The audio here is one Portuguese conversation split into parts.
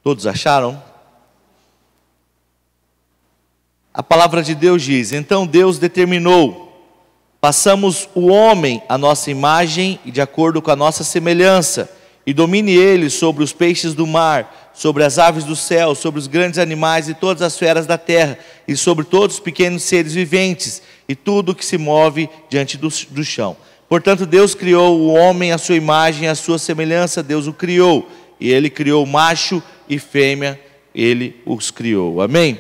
Todos acharam? A palavra de Deus diz: então Deus determinou, façamos o homem à nossa imagem e de acordo com a nossa semelhança, e domine ele sobre os peixes do mar, sobre as aves do céu, sobre os grandes animais e todas as feras da terra, e sobre todos os pequenos seres viventes, e tudo que se move diante do chão. Portanto, Deus criou o homem à sua imagem e à sua semelhança, Deus o criou, e ele criou macho e fêmea, ele os criou. Amém?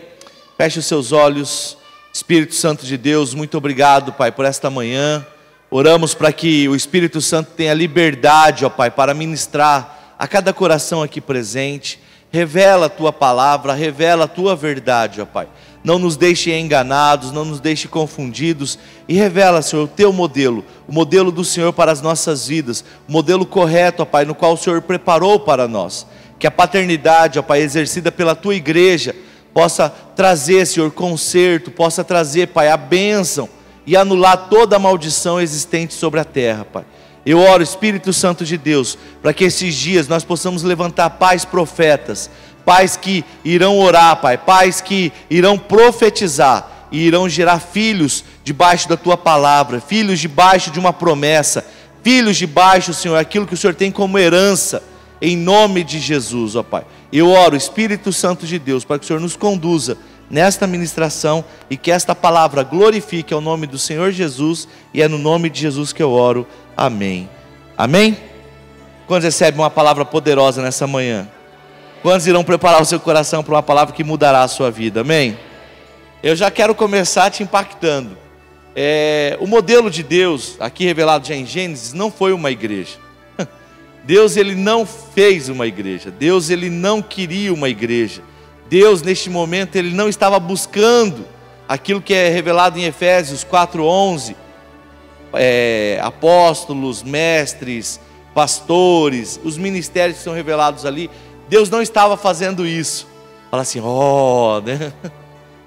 Feche os seus olhos. Espírito Santo de Deus, muito obrigado, Pai, por esta manhã. Oramos para que o Espírito Santo tenha liberdade, ó Pai, para ministrar a cada coração aqui presente. Revela a Tua palavra, revela a Tua verdade, ó Pai. Não nos deixe enganados, não nos deixe confundidos. E revela, Senhor, o Teu modelo, o modelo do Senhor para as nossas vidas. O modelo correto, ó Pai, no qual o Senhor preparou para nós. Que a paternidade, ó Pai, exercida pela Tua igreja, possa trazer, Senhor, conserto, possa trazer, Pai, a bênção e anular toda a maldição existente sobre a terra, Pai. Eu oro, Espírito Santo de Deus, para que esses dias nós possamos levantar pais profetas, pais que irão orar, Pai, pais que irão profetizar e irão gerar filhos debaixo da Tua palavra, filhos debaixo de uma promessa, filhos debaixo, Senhor, aquilo que o Senhor tem como herança, em nome de Jesus, ó Pai. Eu oro, Espírito Santo de Deus, para que o Senhor nos conduza nesta ministração e que esta palavra glorifique ao nome do Senhor Jesus, e é no nome de Jesus que eu oro. Amém. Amém? Quantos recebem uma palavra poderosa nessa manhã? Quantos irão preparar o seu coração para uma palavra que mudará a sua vida? Amém? Eu já quero começar te impactando. O modelo de Deus, aqui revelado já em Gênesis, não foi uma igreja. Deus, ele não fez uma igreja. Deus, ele não queria uma igreja. Deus, neste momento, ele não estava buscando aquilo que é revelado em Efésios 4:11, apóstolos, mestres, pastores, os ministérios que são revelados ali. Deus não estava fazendo isso. Fala assim, né?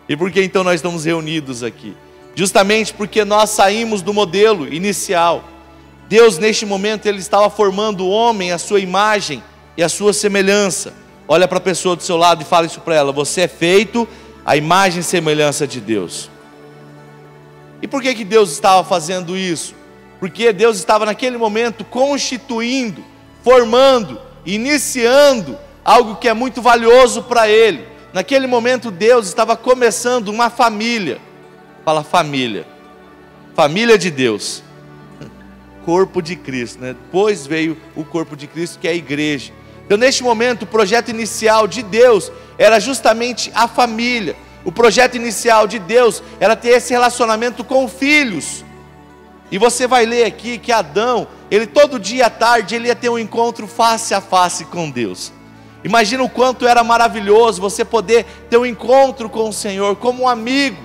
E por que então nós estamos reunidos aqui? Justamente porque nós saímos do modelo inicial. Deus, neste momento, ele estava formando o homem à sua imagem e à sua semelhança. Olha para a pessoa do seu lado e fala isso para ela: você é feito à imagem e semelhança de Deus. E por que Deus estava fazendo isso? Porque Deus estava naquele momento constituindo, formando, iniciando algo que é muito valioso para Ele. Naquele momento Deus estava começando uma família. Fala família. Família de Deus. Corpo de Cristo, né? Depois veio o corpo de Cristo, que é a igreja. Então, neste momento, o projeto inicial de Deus era justamente a família. O projeto inicial de Deus era ter esse relacionamento com filhos. E você vai ler aqui que Adão, ele todo dia à tarde, ele ia ter um encontro face a face com Deus. Imagina o quanto era maravilhoso você poder ter um encontro com o Senhor como um amigo,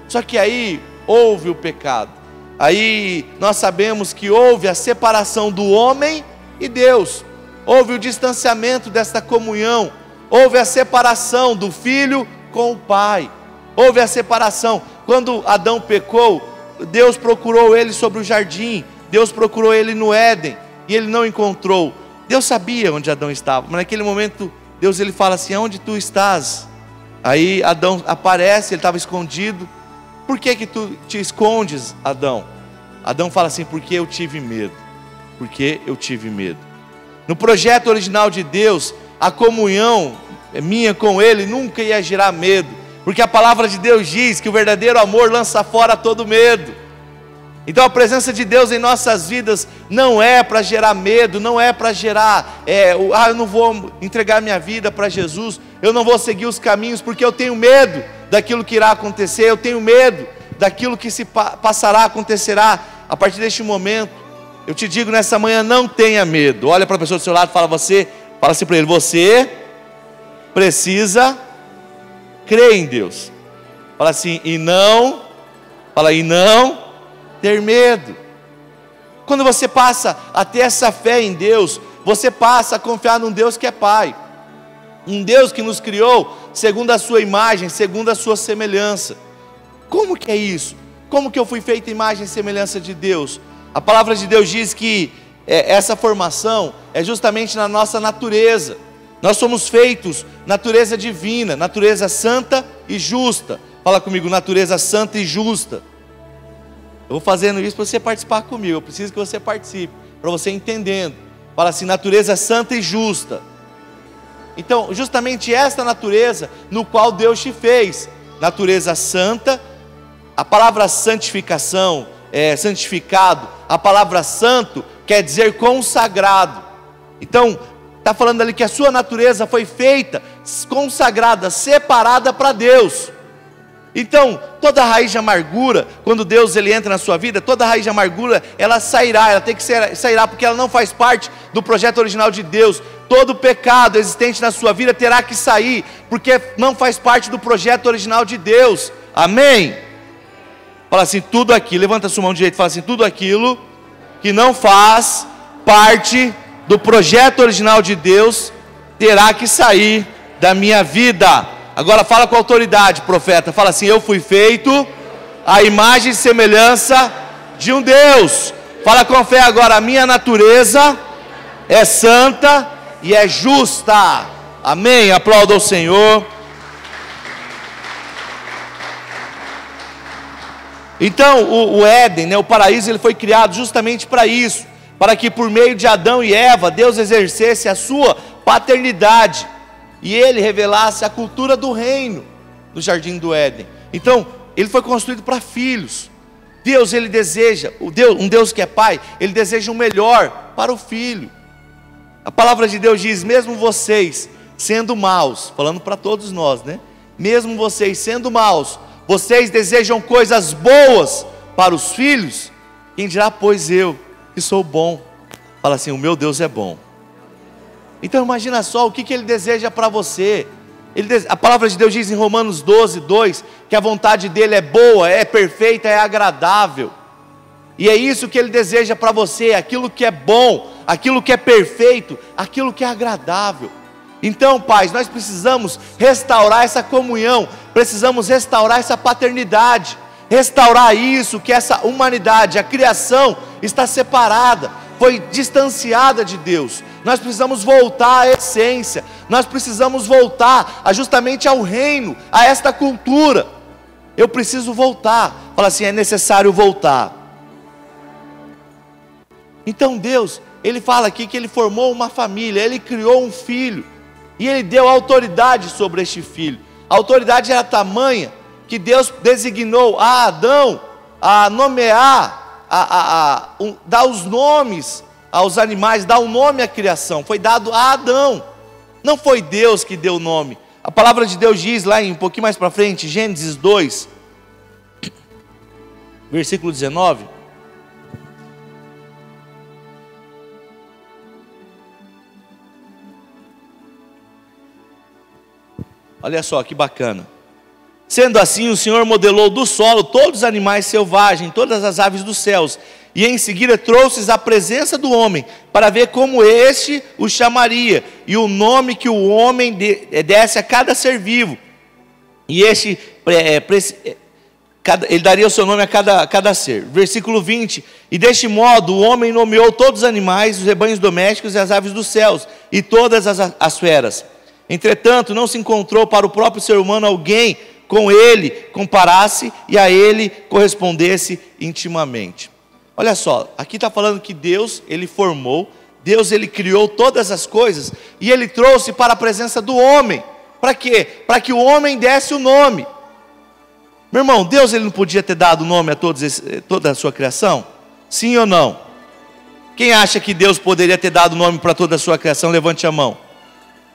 Só que aí houve o pecado. Aí nós sabemos que houve a separação do homem e Deus. Houve o distanciamento desta comunhão. Houve a separação do filho com o pai. Houve a separação. Quando Adão pecou, Deus procurou ele sobre o jardim. Deus procurou ele no Éden e ele não encontrou. Deus sabia onde Adão estava, mas naquele momento Deus, ele fala assim: onde tu estás? Aí Adão aparece, ele estava escondido. Por que tu te escondes, Adão? Adão fala assim: porque eu tive medo. Porque eu tive medo. No projeto original de Deus, a comunhão minha com Ele nunca ia gerar medo, porque a palavra de Deus diz que o verdadeiro amor lança fora todo medo. Então a presença de Deus em nossas vidas não é para gerar medo, não é para gerar, eu não vou entregar minha vida para Jesus, eu não vou seguir os caminhos porque eu tenho medo daquilo que irá acontecer, eu tenho medo daquilo que se passará, acontecerá. A partir deste momento, eu te digo nessa manhã, não tenha medo. Olha para a pessoa do seu lado e fala assim para ele: você precisa crer em Deus. Fala assim, e não ter medo. Quando você passa a ter essa fé em Deus, você passa a confiar num Deus que é Pai, um Deus que nos criou segundo a sua imagem, segundo a sua semelhança. Como que é isso? Como que eu fui feito imagem e semelhança de Deus? A palavra de Deus diz que essa formação é justamente na nossa natureza. Nós somos feitos natureza divina, natureza santa e justa. Fala comigo, natureza santa e justa. Eu vou fazendo isso para você participar comigo. Eu preciso que você participe, para você entendendo. Fala assim, natureza santa e justa. Então, justamente esta natureza no qual Deus te fez. Natureza santa. A palavra santificação, santificado. A palavra santo quer dizer consagrado. Então, está falando ali que a sua natureza foi feita, consagrada, separada para Deus. Então, toda raiz de amargura, quando Deus ele entra na sua vida, toda raiz de amargura, ela sairá, ela tem que sairá, porque ela não faz parte do projeto original de Deus. Todo pecado existente na sua vida terá que sair, porque não faz parte do projeto original de Deus. Amém? Fala assim, tudo aquilo, levanta a sua mão direita e fala assim, tudo aquilo que não faz parte do projeto original de Deus, terá que sair da minha vida. Agora fala com autoridade, profeta, fala assim, eu fui feito à imagem e semelhança de um Deus. Fala com fé agora, a minha natureza é santa e é justa. Amém, aplauda ao Senhor. Então o Éden, né, o paraíso, ele foi criado justamente para isso, para que por meio de Adão e Eva, Deus exercesse a sua paternidade, e ele revelasse a cultura do reino, no jardim do Éden. Então, ele foi construído para filhos. Deus, ele deseja, um Deus que é pai, ele deseja o melhor para o filho. A palavra de Deus diz, mesmo vocês sendo maus, falando para todos nós, né? Mesmo vocês sendo maus, vocês desejam coisas boas para os filhos, quem dirá, pois eu, que sou bom. Fala assim, o meu Deus é bom. Então imagina só o que ele deseja para você. A palavra de Deus diz em Romanos 12, 2, que a vontade dele é boa, é perfeita, é agradável. E é isso que ele deseja para você, aquilo que é bom, aquilo que é perfeito, aquilo que é agradável. Então, pais, nós precisamos restaurar essa comunhão, precisamos restaurar essa paternidade, restaurar isso, que essa humanidade, a criação está separada, foi distanciada de Deus. Nós precisamos voltar à essência, nós precisamos voltar justamente ao reino, a esta cultura. Eu preciso voltar. Fala assim, é necessário voltar. Então Deus, ele fala aqui que ele formou uma família, ele criou um filho, e ele deu autoridade sobre este filho. A autoridade era tamanha que Deus designou a Adão a nomear, dar os nomes aos animais, dar o nome à criação. Foi dado a Adão, não foi Deus que deu o nome. A palavra de Deus diz lá um pouquinho mais para frente, Gênesis 2, versículo 19. Olha só que bacana. Sendo assim, o Senhor modelou do solo todos os animais selvagens, todas as aves dos céus, e em seguida trouxe-os à presença do homem, para ver como este o chamaria, e o nome que o homem desse a cada ser vivo. E este, ele daria o seu nome a cada ser. Versículo 20, e deste modo o homem nomeou todos os animais, os rebanhos domésticos e as aves dos céus, e todas as feras. Entretanto, não se encontrou para o próprio ser humano alguém com ele comparasse e a ele correspondesse intimamente. Olha só, aqui está falando que Deus, ele formou, Deus, ele criou todas as coisas, e ele trouxe para a presença do homem. Para quê? Para que o homem desse o nome. Meu irmão, Deus, ele não podia ter dado nome a toda a sua criação? Sim ou não? Quem acha que Deus poderia ter dado nome para toda a sua criação? Levante a mão.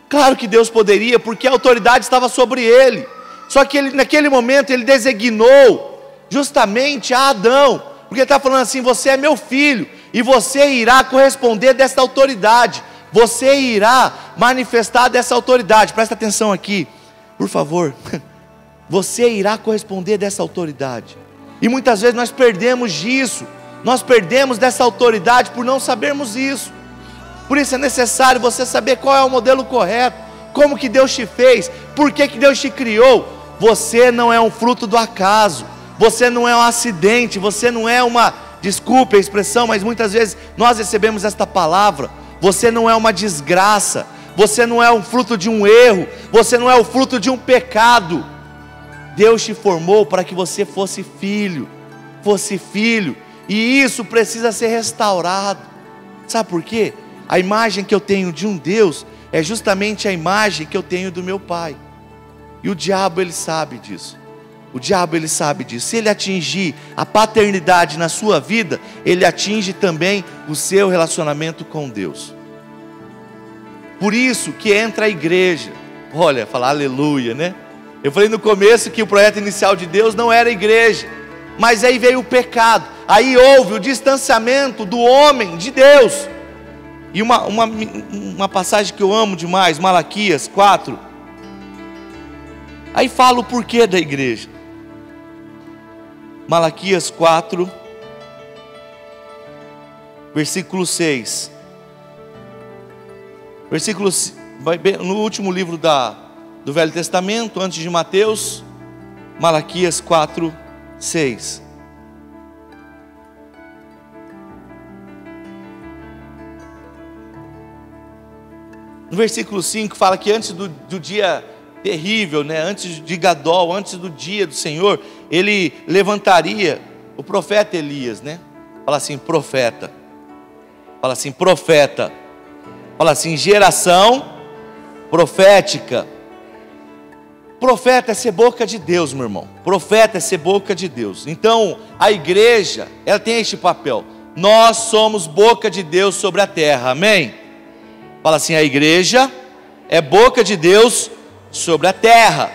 Claro que Deus poderia, porque a autoridade estava sobre ele. Só que ele, naquele momento, ele designou justamente a Adão, porque ele está falando assim, você é meu filho, e você irá corresponder dessa autoridade, você irá manifestar dessa autoridade. Presta atenção aqui, por favor. Você irá corresponder dessa autoridade. E muitas vezes nós perdemos disso, nós perdemos dessa autoridade por não sabermos isso. Por isso é necessário você saber qual é o modelo correto, como que Deus te fez, por que Deus te criou. Você não é um fruto do acaso, você não é um acidente, você não é uma, desculpe a expressão, mas muitas vezes nós recebemos esta palavra, você não é uma desgraça, você não é um fruto de um erro, você não é o fruto de um pecado. Deus te formou para que você fosse filho, e isso precisa ser restaurado. Sabe por quê? A imagem que eu tenho de um Deus é justamente a imagem que eu tenho do meu Pai. E o diabo, ele sabe disso. Se ele atingir a paternidade na sua vida, ele atinge também o seu relacionamento com Deus. Por isso que entra a igreja. Olha, falar aleluia, né? Eu falei no começo que o projeto inicial de Deus não era a igreja, mas aí veio o pecado, aí houve o distanciamento do homem de Deus. E uma passagem que eu amo demais, Malaquias 4, aí fala o porquê da igreja. Malaquias 4, versículo 6. No último livro do Velho Testamento, antes de Mateus, Malaquias 4, 6. No versículo 5 fala que antes do dia terrível, né? Antes de Gadol, antes do dia do Senhor, ele levantaria o profeta Elias, né? Fala assim, profeta. Fala assim, profeta. Fala assim, geração profética. Profeta é ser boca de Deus, meu irmão. Profeta é ser boca de Deus. Então, a igreja, ela tem este papel. Nós somos boca de Deus sobre a terra, amém? Fala assim, a igreja é boca de Deus sobre a terra.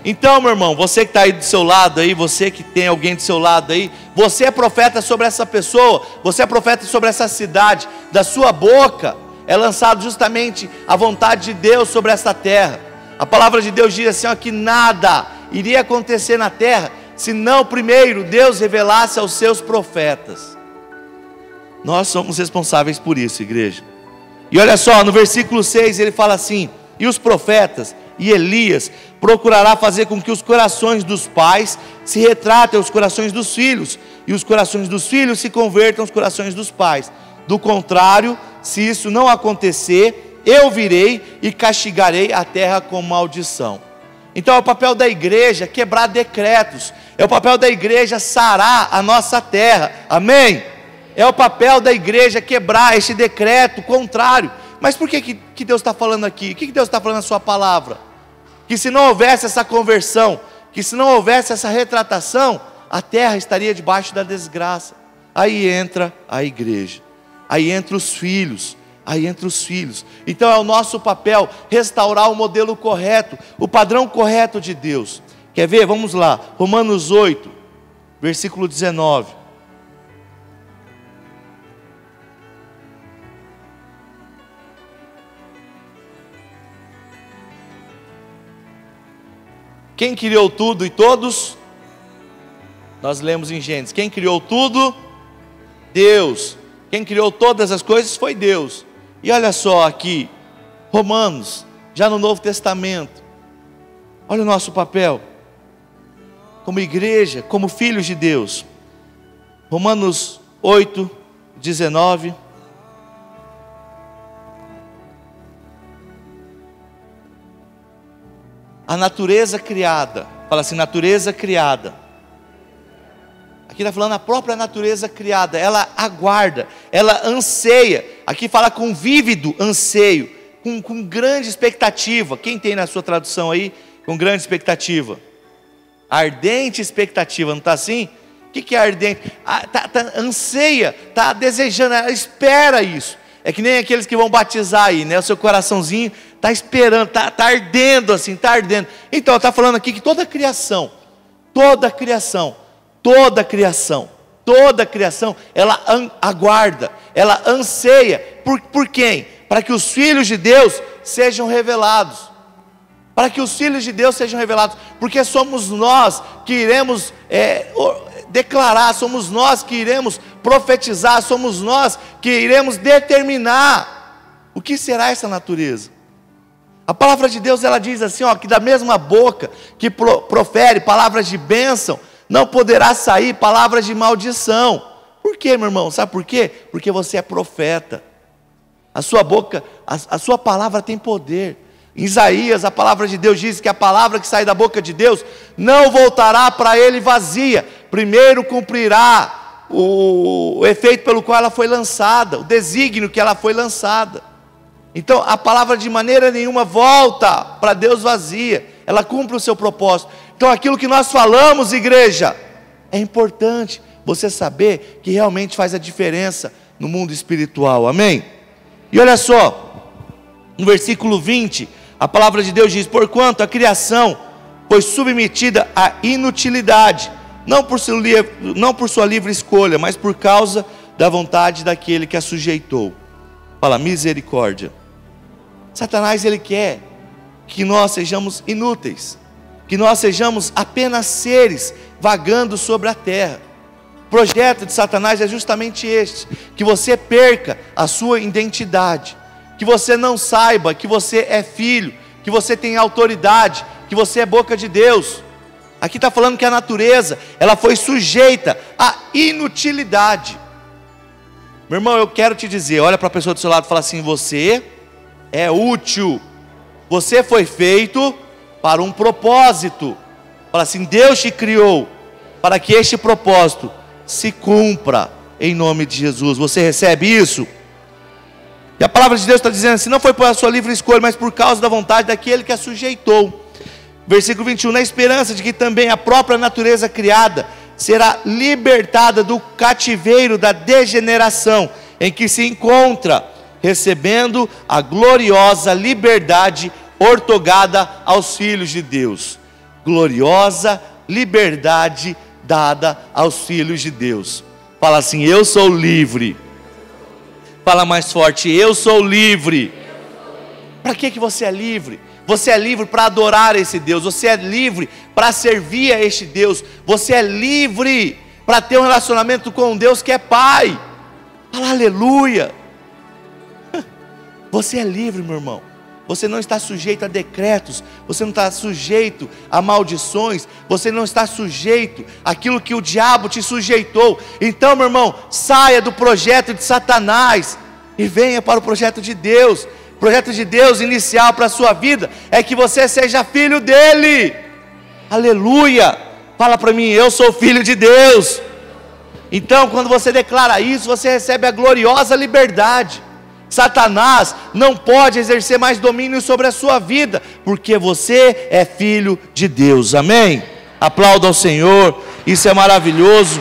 Então, meu irmão, você que está aí do seu lado aí, você que tem alguém do seu lado aí, você é profeta sobre essa pessoa, você é profeta sobre essa cidade. Da sua boca é lançado justamente a vontade de Deus sobre essa terra. A palavra de Deus diz assim, ó, que nada iria acontecer na terra, se não primeiro Deus revelasse aos seus profetas. Nós somos responsáveis por isso, igreja. E olha só, no versículo 6 ele fala assim, e os profetas e Elias procurará fazer com que os corações dos pais se retratem aos corações dos filhos, e os corações dos filhos se convertam aos corações dos pais. Do contrário, se isso não acontecer, eu virei e castigarei a terra com maldição. Então é o papel da igreja quebrar decretos, é o papel da igreja sarar a nossa terra, amém? É o papel da igreja quebrar este decreto contrário. Mas por que Deus está falando aqui? O que Deus está falando na sua palavra? Que se não houvesse essa conversão, que se não houvesse essa retratação, a terra estaria debaixo da desgraça. Aí entra a igreja, aí entra os filhos, Então é o nosso papel restaurar o modelo correto, o padrão correto de Deus. Quer ver? Vamos lá, Romanos 8, versículo 19. Quem criou tudo e todos? Nós lemos em Gênesis. Quem criou tudo? Deus. Quem criou todas as coisas foi Deus. E olha só aqui, Romanos, já no Novo Testamento. Olha o nosso papel, como igreja, como filhos de Deus. Romanos 8, 19. A natureza criada, fala assim, natureza criada. Aqui está falando a própria natureza criada, ela aguarda, ela anseia. Aqui fala com vívido anseio, com grande expectativa. Quem tem na sua tradução aí, com grande expectativa? Ardente expectativa, não está assim? O que é ardente? Anseia, está desejando, ela espera isso. É que nem aqueles que vão batizar aí, né? O seu coraçãozinho está esperando, está ardendo assim, está ardendo. Então, está falando aqui que toda a criação, ela aguarda, ela anseia. Por quem? Para que os filhos de Deus sejam revelados. Para que os filhos de Deus sejam revelados. Porque somos nós que iremos declarar, somos nós que iremos profetizar, somos nós que iremos determinar o que será essa natureza. A palavra de Deus, ela diz assim, ó, que da mesma boca que profere palavras de bênção, não poderá sair palavras de maldição. Por quê, meu irmão? Sabe por quê? Porque você é profeta. A sua boca, a sua palavra tem poder. Em Isaías, a palavra de Deus diz que a palavra que sai da boca de Deus não voltará para ele vazia. Primeiro cumprirá o efeito pelo qual ela foi lançada, o desígnio que ela foi lançada. Então a palavra de maneira nenhuma volta para Deus vazia, ela cumpre o seu propósito. Então aquilo que nós falamos, igreja, é importante você saber que realmente faz a diferença no mundo espiritual, amém? E olha só, no versículo 20, a palavra de Deus diz: porquanto a criação foi submetida à inutilidade, não por sua livre escolha, mas por causa da vontade daquele que a sujeitou. Fala, misericórdia. Satanás, ele quer que nós sejamos inúteis, que nós sejamos apenas seres vagando sobre a terra. O projeto de Satanás é justamente este: que você perca a sua identidade, que você não saiba que você é filho, que você tem autoridade, que você é boca de Deus. Aqui está falando que a natureza, ela foi sujeita à inutilidade. Meu irmão, eu quero te dizer, olha para a pessoa do seu lado e fala assim: você é útil, você foi feito para um propósito. Fala assim: Deus te criou para que este propósito se cumpra em nome de Jesus. Você recebe isso? E a palavra de Deus está dizendo assim: não foi por sua livre escolha, mas por causa da vontade daquele que a sujeitou. Versículo 21, na esperança de que também a própria natureza criada será libertada do cativeiro da degeneração em que se encontra, recebendo a gloriosa liberdade ortogada aos filhos de Deus. Gloriosa liberdade dada aos filhos de Deus. Fala assim: eu sou livre. Fala mais forte: eu sou livre. Para que você é livre? Você é livre para adorar esse Deus, você é livre para servir a este Deus, você é livre para ter um relacionamento com um Deus que é Pai. Fala aleluia. Você é livre, meu irmão. Você não está sujeito a decretos, você não está sujeito a maldições, você não está sujeito àquilo que o diabo te sujeitou. Então, meu irmão, saia do projeto de Satanás e venha para o projeto de Deus. O projeto de Deus inicial para a sua vida é que você seja filho dele. Aleluia. Fala para mim: eu sou filho de Deus. Então, quando você declara isso, você recebe a gloriosa liberdade. Satanás não pode exercer mais domínio sobre a sua vida, porque você é filho de Deus, amém? Aplauda ao Senhor, isso é maravilhoso.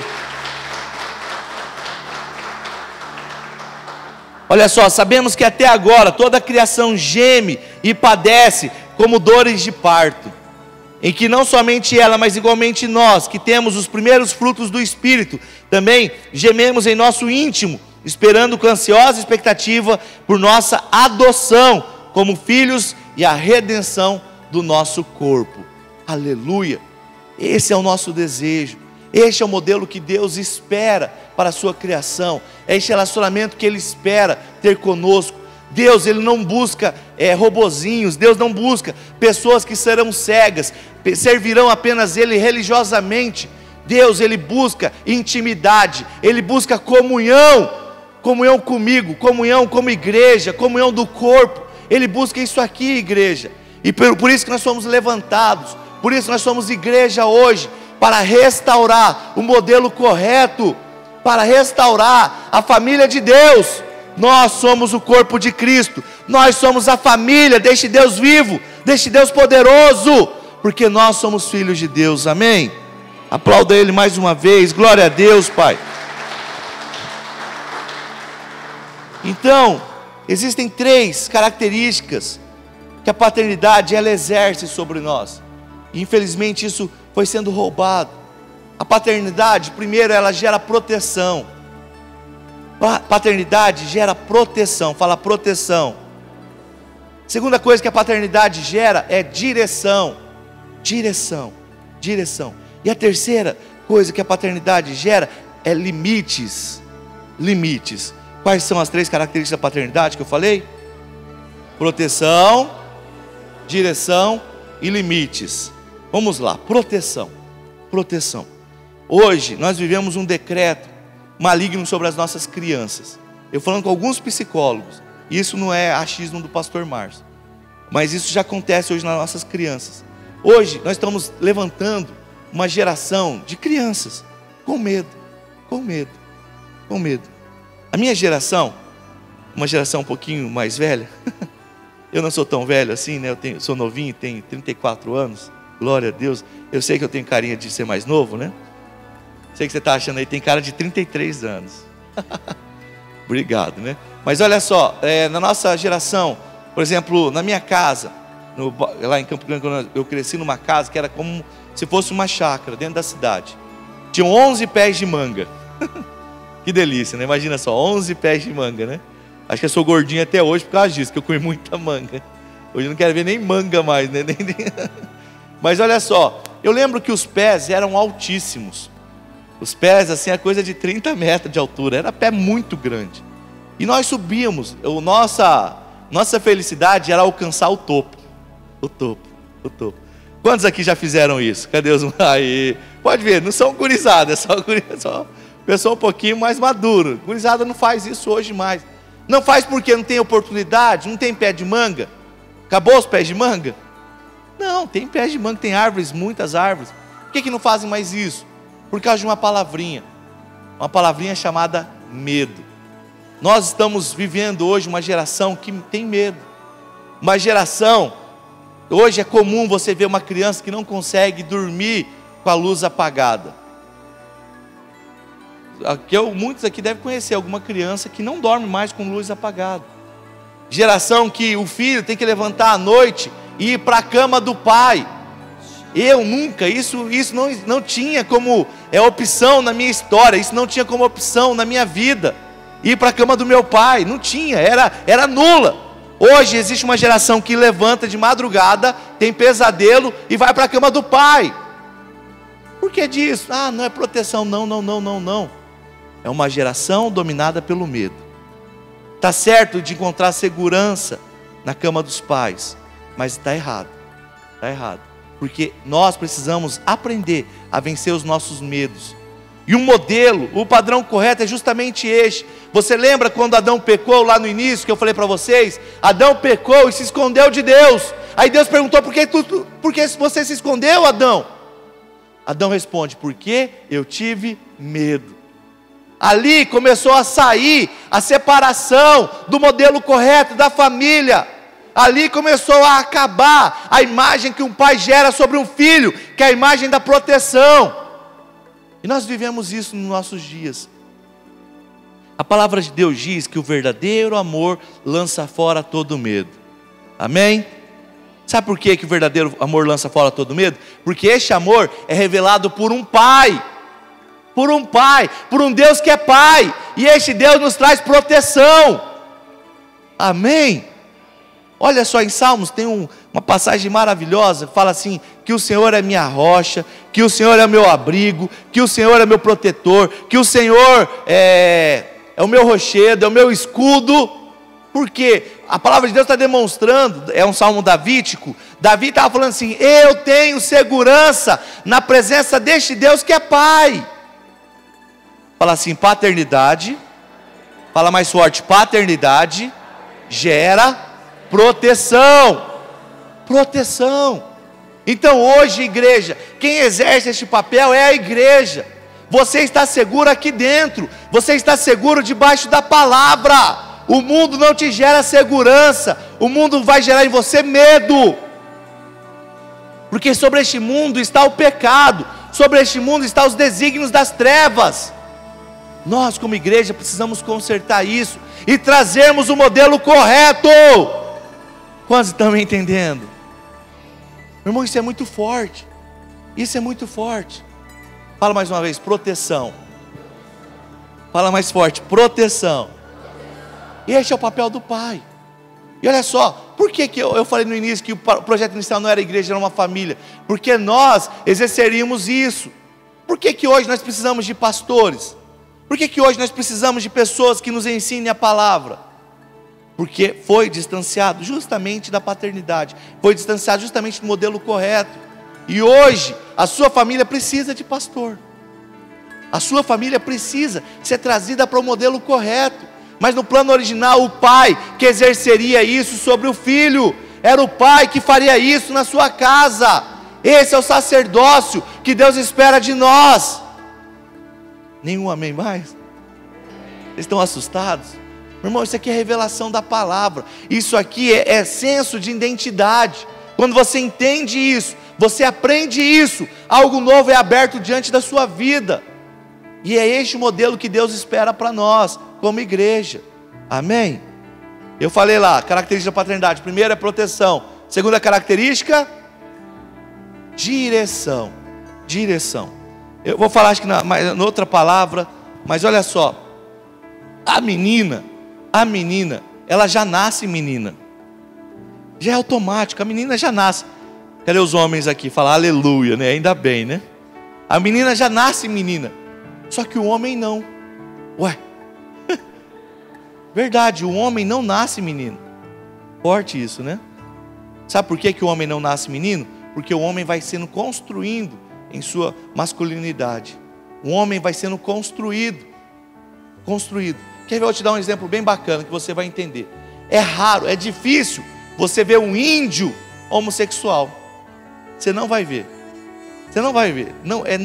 Olha só, sabemos que até agora toda a criação geme e padece como dores de parto, em que não somente ela, mas igualmente nós, que temos os primeiros frutos do Espírito, também gememos em nosso íntimo, esperando com ansiosa expectativa por nossa adoção como filhos e a redenção do nosso corpo. Aleluia. Esse é o nosso desejo, este é o modelo que Deus espera para a sua criação, é este relacionamento que Ele espera ter conosco. Deus, Ele não busca robozinhos, Deus não busca pessoas que serão cegas, servirão apenas Ele religiosamente. Deus, Ele busca intimidade, Ele busca comunhão, comunhão comigo, comunhão como igreja, comunhão do corpo. Ele busca isso aqui, igreja, e por isso que nós somos levantados, por isso nós somos igreja hoje, para restaurar o modelo correto, para restaurar a família de Deus. Nós somos o corpo de Cristo, nós somos a família deste Deus vivo, deste Deus poderoso, porque nós somos filhos de Deus, amém? Aplauda Ele mais uma vez, glória a Deus, Pai. Então, existem 3 características que a paternidade ela exerce sobre nós, e infelizmente isso foi sendo roubado. A paternidade, primeiro, ela gera proteção. Paternidade gera proteção, fala proteção. Segunda coisa que a paternidade gera é direção. Direção. E a terceira coisa que a paternidade gera é limites. Limites. Quais são as 3 características da paternidade que eu falei? Proteção, direção e limites. Vamos lá, proteção. Hoje nós vivemos um decreto maligno sobre as nossas crianças. Eu falando com alguns psicólogos, Isso não é achismo do pastor Márcio, mas isso já acontece hoje nas nossas crianças. Hoje nós estamos levantando uma geração de crianças com medo, com medo, com medo. A minha geração, uma geração um pouquinho mais velha, eu não sou tão velho assim, né? Sou novinho, tenho 34 anos, glória a Deus. Eu sei que eu tenho carinha de ser mais novo, né? Sei que você está achando aí, tem cara de 33 anos. Obrigado, né? Mas olha só, na nossa geração, por exemplo, na minha casa, lá em Campo Grande, eu cresci numa casa que era como se fosse uma chácara dentro da cidade. Tinham 11 pés de manga. Que delícia, né? Imagina só, 11 pés de manga, né? Acho que eu sou gordinho até hoje por causa disso, que eu comi muita manga. Hoje eu não quero ver nem manga mais, né? Mas olha só, eu lembro que os pés eram altíssimos. Os pés, assim, a coisa de 30 metros de altura. Era pé muito grande. E nós subíamos. Nossa felicidade era alcançar o topo. O topo, o topo. Quantos aqui já fizeram isso? Cadê os... Aí, pode ver, não são gurizadas, só pessoa um pouquinho mais maduro. Gurizada não faz isso hoje mais. Não faz porque não tem oportunidade, não tem pé de manga. Acabou os pés de manga? Não, tem pés de manga, tem árvores, muitas árvores. Por que não fazem mais isso? Por causa de uma palavrinha chamada medo. Nós estamos vivendo hoje uma geração que tem medo. Uma geração, hoje é comum você ver uma criança que não consegue dormir com a luz apagada. Muitos aqui devem conhecer alguma criança que não dorme mais com luz apagada. Geração que o filho tem que levantar à noite e ir para a cama do pai. Eu nunca, isso não tinha como opção na minha história, isso não tinha como opção na minha vida. Ir para a cama do meu pai, não tinha, era nula. Hoje existe uma geração que levanta de madrugada, tem pesadelo e vai para a cama do pai. Por que disso? Não é proteção, não. É uma geração dominada pelo medo. Está certo de encontrar segurança na cama dos pais, mas está errado, porque nós precisamos aprender a vencer os nossos medos. E o modelo, o padrão correto é justamente este. Você lembra quando Adão pecou lá no início, que eu falei para vocês? Adão pecou e se escondeu de Deus. Aí Deus perguntou, por que você se escondeu, Adão? Adão responde, porque eu tive medo. Ali começou a sair a separação do modelo correto da família. Ali começou a acabar a imagem que um pai gera sobre um filho, que é a imagem da proteção. E nós vivemos isso nos nossos dias. A palavra de Deus diz que o verdadeiro amor lança fora todo medo. Amém? Sabe por que o verdadeiro amor lança fora todo medo? Porque este amor é revelado por um pai. Por um Deus que é pai. E este Deus nos traz proteção. Amém? Olha só, em Salmos tem uma passagem maravilhosa que fala assim, que o Senhor é minha rocha, que o Senhor é meu abrigo, que o Senhor é meu protetor, que o Senhor é o meu rochedo, é o meu escudo. Porque a palavra de Deus está demonstrando, é um salmo davídico. Davi estava falando assim, eu tenho segurança na presença deste Deus que é pai. Fala assim, paternidade, fala mais forte, paternidade gera proteção. Então hoje, igreja, quem exerce este papel é a igreja. Você está seguro aqui dentro, você está seguro debaixo da palavra. O mundo não te gera segurança, o mundo vai gerar em você medo. Porque sobre este mundo está o pecado, sobre este mundo estão os desígnios das trevas. Nós como igreja precisamos consertar isso e trazermos o modelo correto. Quantos estão me entendendo? Meu irmão, isso é muito forte. Isso é muito forte. Fala mais uma vez, proteção. Fala mais forte, proteção. Este é o papel do pai. E olha só, por que eu falei no início que o projeto inicial não era igreja, era uma família? Porque nós exerceríamos isso. Por que hoje nós precisamos de pastores? Por que hoje nós precisamos de pessoas que nos ensinem a palavra? Porque foi distanciado justamente da paternidade, foi distanciado justamente do modelo correto. E hoje a sua família precisa de pastor. A sua família precisa ser trazida para o modelo correto, Mas no plano original, o pai que exerceria isso sobre o filho, era o pai que faria isso na sua casa. Esse é o sacerdócio que Deus espera de nós. Nenhum amém mais? Vocês estão assustados? Meu irmão, isso aqui é revelação da palavra. Isso aqui é senso de identidade. Quando você entende isso, você aprende isso, algo novo é aberto diante da sua vida. E é este o modelo que Deus espera para nós, como igreja. Amém? Eu falei lá, característica da paternidade. Primeira é proteção. Segunda característica, direção. Direção. Eu vou falar acho que na outra palavra, mas olha só. A menina, ela já nasce menina. Já é automático, a menina já nasce. Cadê os homens aqui? Falar aleluia, né? Ainda bem, né? A menina já nasce menina. Só que o homem não. Ué. Verdade, o homem não nasce menino. Forte isso, né? Sabe por que o homem não nasce menino? Porque o homem vai sendo construído em sua masculinidade. O homem vai sendo construído. Quer ver? Eu vou te dar um exemplo bem bacana que você vai entender. É raro, é difícil você ver um índio homossexual. Você não vai ver. Você não vai ver.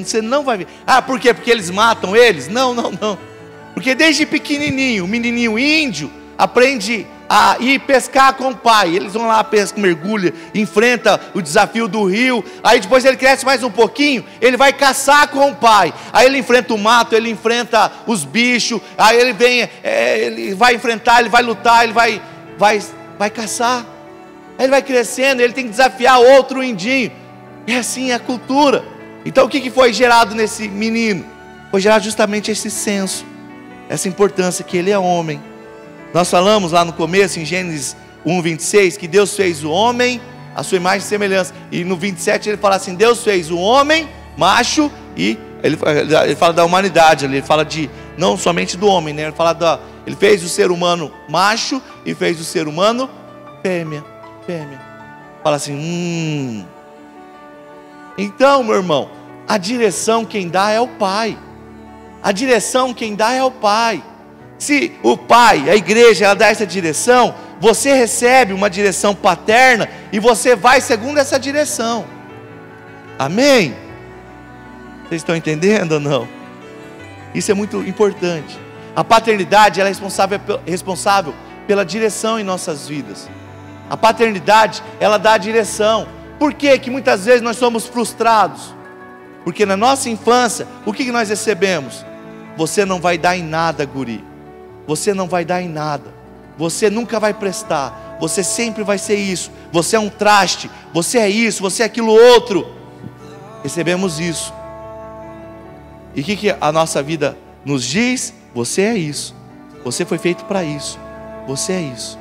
Você não vai ver. Ah, por quê? Porque eles matam eles? Não. Porque desde pequenininho, o menininho índio aprende a ir pescar com o pai. Eles vão lá, pesca, mergulha, enfrenta o desafio do rio. Aí depois ele cresce mais um pouquinho, ele vai caçar com o pai. Aí ele enfrenta o mato, ele enfrenta os bichos. Aí ele vem, ele vai enfrentar, ele vai lutar, ele vai caçar. Aí ele vai crescendo, ele tem que desafiar outro indinho. É assim a cultura. Então o que foi gerado nesse menino? Foi gerado justamente esse senso, essa importância que ele é homem. Nós falamos lá no começo, em Gênesis 1:26, que Deus fez o homem a sua imagem e semelhança. E no 27 ele fala assim: Deus fez o homem macho, e ele fala da humanidade, ele fala de não somente do homem, né? Ele fez o ser humano macho e fez o ser humano fêmea. Fala assim, Então, meu irmão, a direção quem dá é o pai. A direção quem dá é o pai. Se o pai, a igreja, ela dá essa direção, você recebe uma direção paterna e você vai segundo essa direção. Amém? Vocês estão entendendo ou não? Isso é muito importante. A paternidade, ela é responsável pela direção em nossas vidas. A paternidade, ela dá a direção. Por que muitas vezes nós somos frustrados? Porque na nossa infância, o que nós recebemos? Você não vai dar em nada, guri. Você não vai dar em nada. Você nunca vai prestar. Você sempre vai ser isso. Você é um traste. Você é isso, você é aquilo outro. Recebemos isso. E o que a nossa vida nos diz? Você é isso. Você foi feito para isso. Você é isso.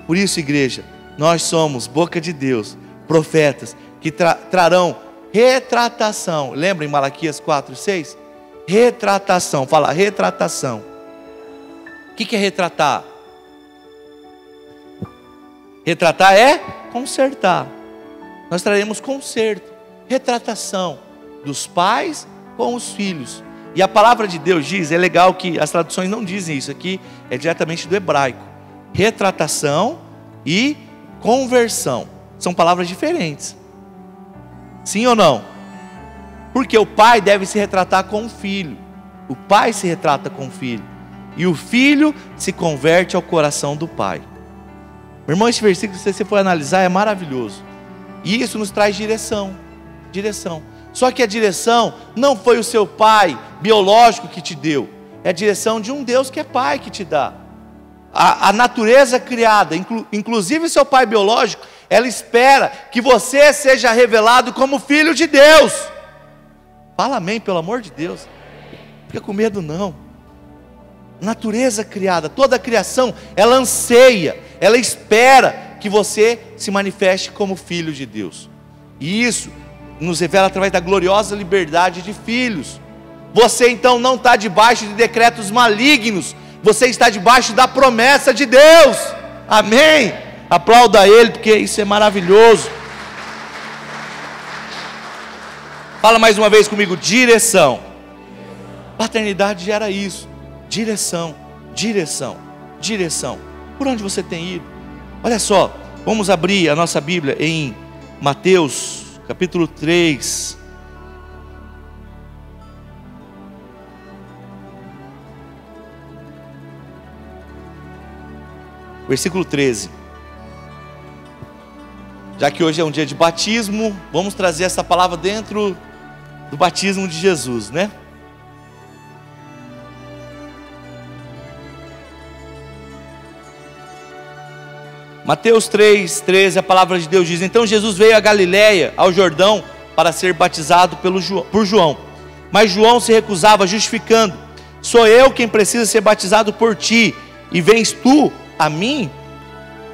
Por isso, igreja, nós somos boca de Deus, profetas que trarão retratação. Lembra em Malaquias 4:6? Retratação. Fala, retratação. O que é retratar? Retratar é consertar. Nós traremos conserto, retratação dos pais com os filhos. E a palavra de Deus diz, é legal que as traduções não dizem isso, aqui é diretamente do hebraico. Retratação e conversão são palavras diferentes. Sim ou não? Porque o pai deve se retratar com o filho. O pai se retrata com o filho. E o filho se converte ao coração do pai. Meu irmão, esse versículo, se você for analisar, é maravilhoso. E isso nos traz direção. Só que a direção não foi o seu pai biológico que te deu. É a direção de um Deus que é pai que te dá. A natureza criada, inclusive seu pai biológico, ela espera que você seja revelado como filho de Deus. Fala amém, pelo amor de Deus. Fica com medo não. Natureza criada, toda a criação, ela anseia, ela espera que você se manifeste como filho de Deus. E isso nos revela através da gloriosa liberdade de filhos. Você então não está debaixo de decretos malignos, você está debaixo da promessa de Deus. Amém? Aplauda Ele, porque isso é maravilhoso. Fala mais uma vez comigo, direção. Paternidade gera isso. Direção. direção. Por onde você tem ido? Olha só, vamos abrir a nossa Bíblia em Mateus, capítulo 3. Versículo 13. Já que hoje é um dia de batismo, vamos trazer essa palavra dentro do batismo de Jesus, né? Mateus 3:13, a palavra de Deus diz: então Jesus veio a Galiléia, ao Jordão, para ser batizado por João. Mas João se recusava, justificando: sou eu quem precisa ser batizado por ti, e vens tu a mim?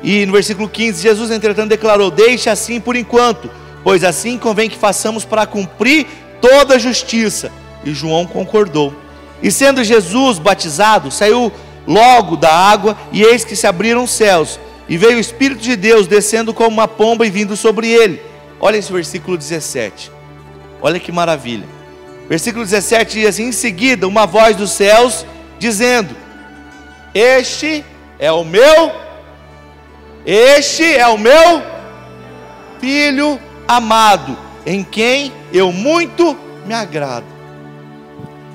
E no versículo 15, Jesus entretanto declarou: deixa assim por enquanto, pois assim convém que façamos para cumprir toda a justiça. E João concordou. E sendo Jesus batizado, saiu logo da água, e eis que se abriram os céus, e veio o Espírito de Deus descendo como uma pomba e vindo sobre ele. Olha esse versículo 17, olha que maravilha. Versículo 17 diz assim: em seguida uma voz dos céus dizendo: este é o meu Filho amado, em quem eu muito me agrado.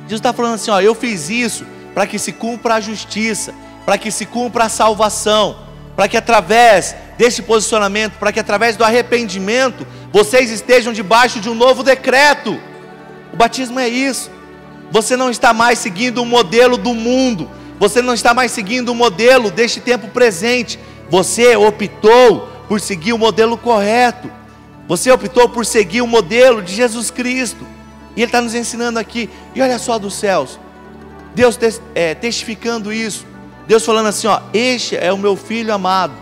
Jesus está falando assim, ó, eu fiz isso para que se cumpra a justiça, para que se cumpra a salvação, para que através deste posicionamento, para que através do arrependimento, vocês estejam debaixo de um novo decreto. O batismo é isso. Você não está mais seguindo o modelo do mundo, você não está mais seguindo o modelo deste tempo presente. Você optou por seguir o modelo correto. Você optou por seguir o modelo de Jesus Cristo. E Ele está nos ensinando aqui. E olha só dos céus, Deus testificando isso. Deus falando assim, ó, este é o meu filho amado.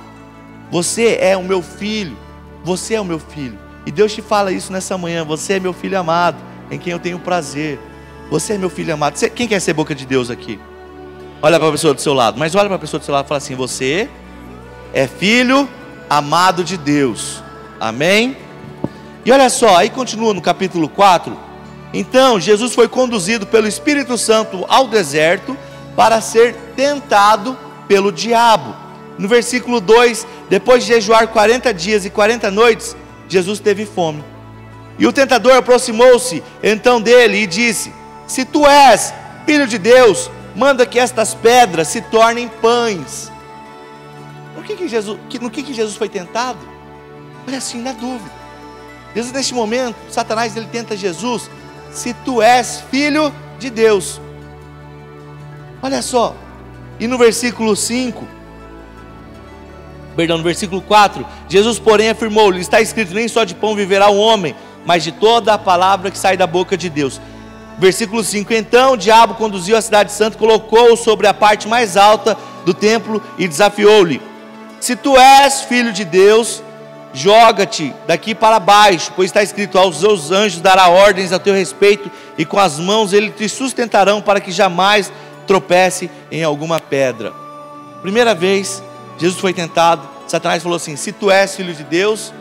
Você é o meu filho. Você é o meu filho. E Deus te fala isso nessa manhã. Você é meu filho amado, em quem eu tenho prazer. Você é meu filho amado. Quem quer ser boca de Deus aqui? Olha para a pessoa do seu lado. Mas olha para a pessoa do seu lado e fala assim: você é filho amado de Deus. Amém? E olha só, aí continua no capítulo 4. Então Jesus foi conduzido pelo Espírito Santo ao deserto para ser tentado pelo diabo. No versículo 2, depois de jejuar 40 dias e 40 noites, Jesus teve fome. E o tentador aproximou-se então dele e disse: se tu és filho de Deus, manda que estas pedras se tornem pães. No que Jesus foi tentado? Olha assim, na dúvida. Jesus, neste momento, Satanás, ele tenta Jesus: se tu és filho de Deus. Olha só. E no versículo 4, Jesus porém afirmou-lhe: está escrito, nem só de pão viverá o homem, mas de toda a palavra que sai da boca de Deus. Versículo 5, então o diabo conduziu a cidade santa, colocou-o sobre a parte mais alta do templo e desafiou-lhe: se tu és filho de Deus, joga-te daqui para baixo, pois está escrito: aos seus anjos dará ordens a teu respeito, e com as mãos eles te sustentarão, para que jamais tropece em alguma pedra. Primeira vez, Jesus foi tentado, Satanás falou assim: se tu és filho de Deus,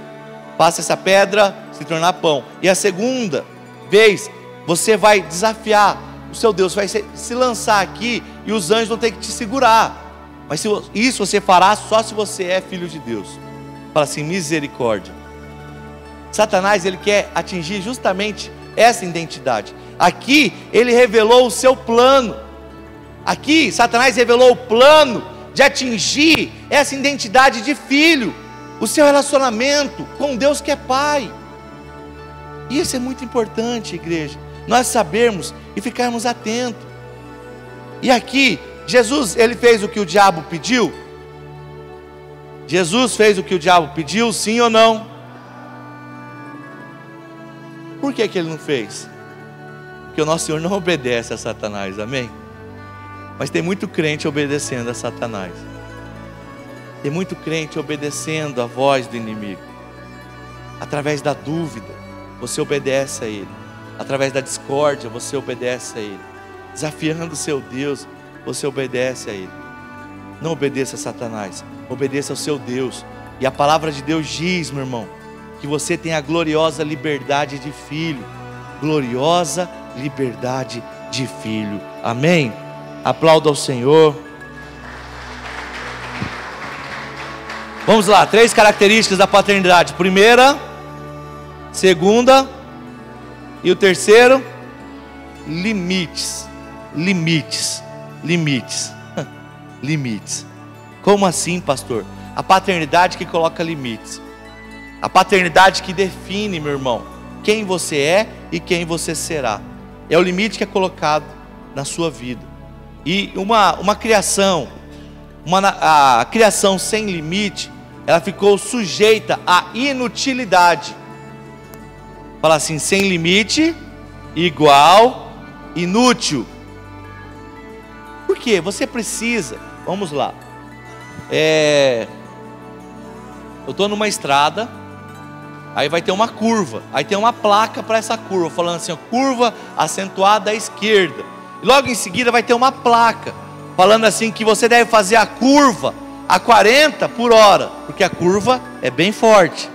faça essa pedra se tornar pão. E a segunda vez, você vai desafiar o seu Deus, vai se lançar aqui, e os anjos vão ter que te segurar. Mas isso você fará só se você é filho de Deus. Fala assim: misericórdia. Satanás, ele quer atingir justamente essa identidade. Aqui ele revelou o seu plano. Aqui Satanás revelou o plano de atingir essa identidade de filho, o seu relacionamento com Deus que é Pai. E isso é muito importante, igreja, nós sabermos e ficarmos atentos. E aqui Jesus, ele fez o que o diabo pediu? Jesus fez o que o diabo pediu, sim ou não? Por que ele não fez? Porque o nosso Senhor não obedece a Satanás, amém? Mas tem muito crente obedecendo a Satanás. Tem muito crente obedecendo a voz do inimigo. Através da dúvida, você obedece a ele. Através da discórdia, você obedece a ele. Desafiando o seu Deus, você obedece a ele. Não obedeça a Satanás, obedeça ao seu Deus. E a palavra de Deus diz, meu irmão, que você tem a gloriosa liberdade de filho. Gloriosa liberdade de filho. Amém? Aplauda ao Senhor. Vamos lá, 3 características da paternidade. Primeira, segunda e o terceiro, limites. Limites. Limites. Limites. Como assim, pastor? A paternidade que coloca limites. A paternidade que define, meu irmão, quem você é e quem você será. É o limite que é colocado na sua vida. E uma criação, a criação sem limite, ela ficou sujeita à inutilidade. Fala assim, sem limite igual inútil. Por quê? Você precisa, vamos lá. Eu estou numa estrada, aí vai ter uma curva, aí tem uma placa para essa curva, falando assim, ó, curva acentuada à esquerda. E logo em seguida vai ter uma placa, falando assim que você deve fazer a curva a 40 por hora, porque a curva é bem forte.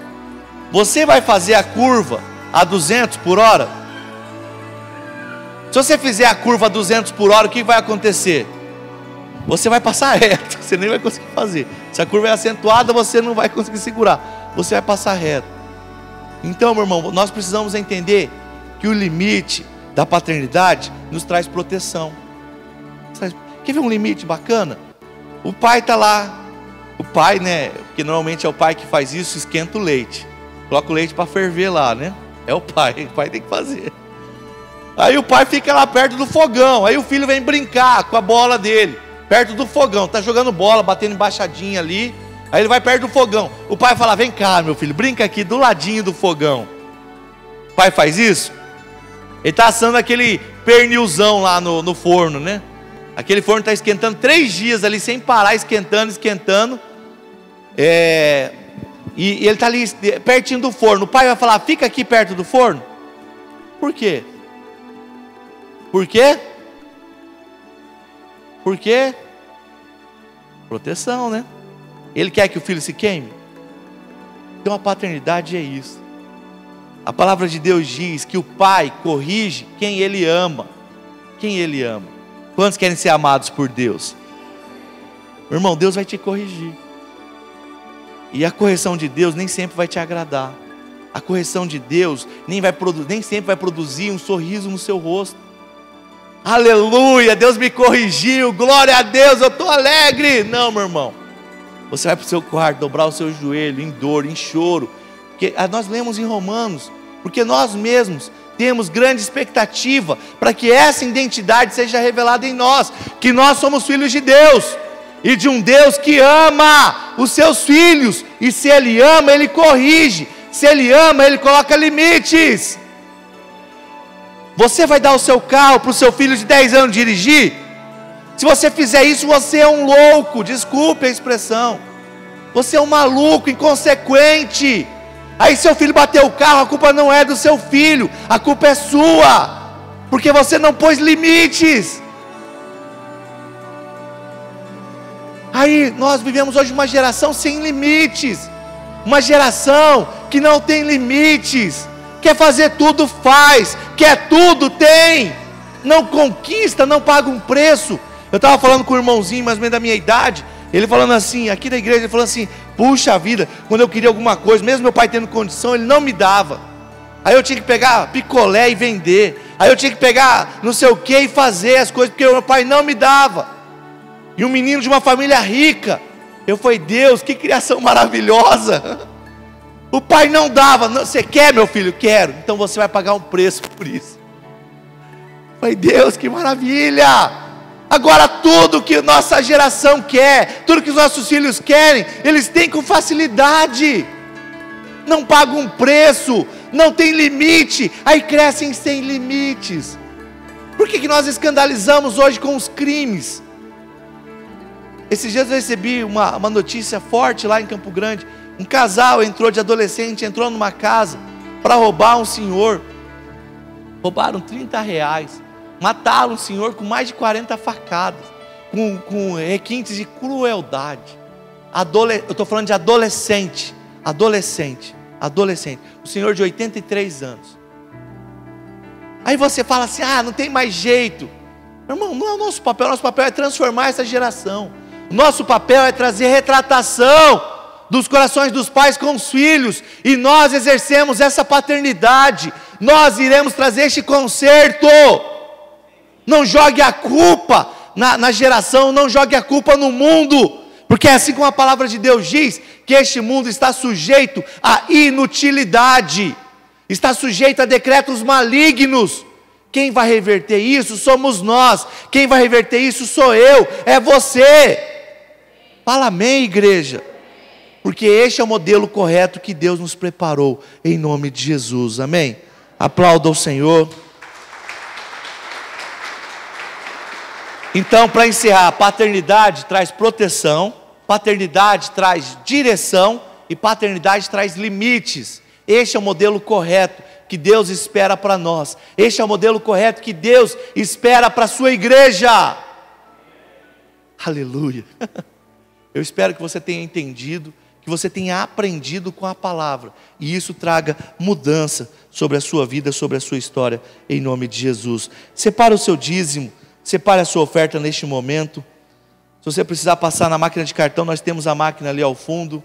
Você vai fazer a curva a 200 por hora? Se você fizer a curva a 200 por hora, o que vai acontecer? Você vai passar reto, você nem vai conseguir fazer. Se a curva é acentuada, você não vai conseguir segurar, você vai passar reto. Então, meu irmão, nós precisamos entender que o limite da paternidade nos traz proteção. Quer ver um limite bacana? O pai está lá, o pai, né, porque normalmente é o pai que faz isso, esquenta o leite, coloca o leite para ferver lá, né? É o pai tem que fazer. Aí o pai fica lá perto do fogão, aí o filho vem brincar com a bola dele, perto do fogão, tá jogando bola, batendo embaixadinha ali, aí ele vai perto do fogão, o pai fala, vem cá meu filho, brinca aqui do ladinho do fogão. O pai faz isso? Ele está assando aquele pernilzão lá no forno, né? Aquele forno está esquentando 3 dias ali, sem parar, esquentando. E ele está ali pertinho do forno. O pai vai falar, fica aqui perto do forno. Por quê? Por quê? Por quê? Proteção, né? Ele quer que o filho se queime. Então a paternidade é isso. A palavra de Deus diz que o pai corrige quem ele ama. Quem ele ama. Quantos querem ser amados por Deus? Meu irmão, Deus vai te corrigir. E a correção de Deus nem sempre vai te agradar. A correção de Deus nem sempre vai produzir um sorriso no seu rosto. Aleluia, Deus me corrigiu, glória a Deus, eu estou alegre. Não, meu irmão. Você vai para o seu quarto, dobrar o seu joelho em dor, em choro. Porque nós lemos em Romanos, porque nós mesmos temos grande expectativa para que essa identidade seja revelada em nós, que nós somos filhos de Deus, e de um Deus que ama os seus filhos, e se Ele ama, Ele corrige, se Ele ama, Ele coloca limites. Você vai dar o seu carro para o seu filho de 10 anos dirigir? Se você fizer isso, você é um louco, desculpe a expressão, você é um maluco, inconsequente. Aí seu filho bateu o carro, a culpa não é do seu filho, a culpa é sua, porque você não pôs limites. Aí nós vivemos hoje uma geração sem limites, uma geração que não tem limites, quer fazer tudo faz, quer tudo tem, não conquista, não paga um preço. Eu estava falando com um irmãozinho mais ou menos da minha idade, ele falando assim, aqui da igreja, ele falou assim, puxa vida, quando eu queria alguma coisa, mesmo meu pai tendo condição, ele não me dava. Aí eu tinha que pegar picolé e vender, aí eu tinha que pegar não sei o que e fazer as coisas, porque meu pai não me dava. E um menino de uma família rica, eu falei, Deus, que criação maravilhosa. O pai não dava, você quer meu filho? Quero, então você vai pagar um preço por isso. Eu falei, Deus, que maravilha. Agora tudo que nossa geração quer, tudo que os nossos filhos querem, eles têm com facilidade, não pagam um preço, não tem limite, aí crescem sem limites. Por que nós escandalizamos hoje com os crimes? Esses dias eu recebi uma notícia forte lá em Campo Grande, um casal entrou de adolescente, entrou numa casa para roubar um senhor, roubaram R$30, mataram um senhor com mais de 40 facadas, com requintes de crueldade. Eu estou falando de adolescente, o senhor de 83 anos. Aí você fala assim, não tem mais jeito. Meu irmão, não é o nosso papel é transformar essa geração. O nosso papel é trazer retratação. dos corações dos pais com os filhos, e nós exercemos essa paternidade. Nós iremos trazer este conserto. Não jogue a culpa na geração, não jogue a culpa no mundo, porque assim como a palavra de Deus diz, que este mundo está sujeito à inutilidade, está sujeito a decretos malignos. Quem vai reverter isso somos nós, quem vai reverter isso sou eu, é você. Fala amém, igreja, porque este é o modelo correto que Deus nos preparou, em nome de Jesus, amém? Aplauda o Senhor. Então, para encerrar, paternidade traz proteção, paternidade traz direção e paternidade traz limites. Este é o modelo correto que Deus espera para nós. Este é o modelo correto que Deus espera para a sua igreja. Aleluia. Eu espero que você tenha entendido, que você tenha aprendido com a palavra, e isso traga mudança sobre a sua vida, sobre a sua história, em nome de Jesus. Separe o seu dízimo, separe a sua oferta neste momento. Se você precisar passar na máquina de cartão, nós temos a máquina ali ao fundo.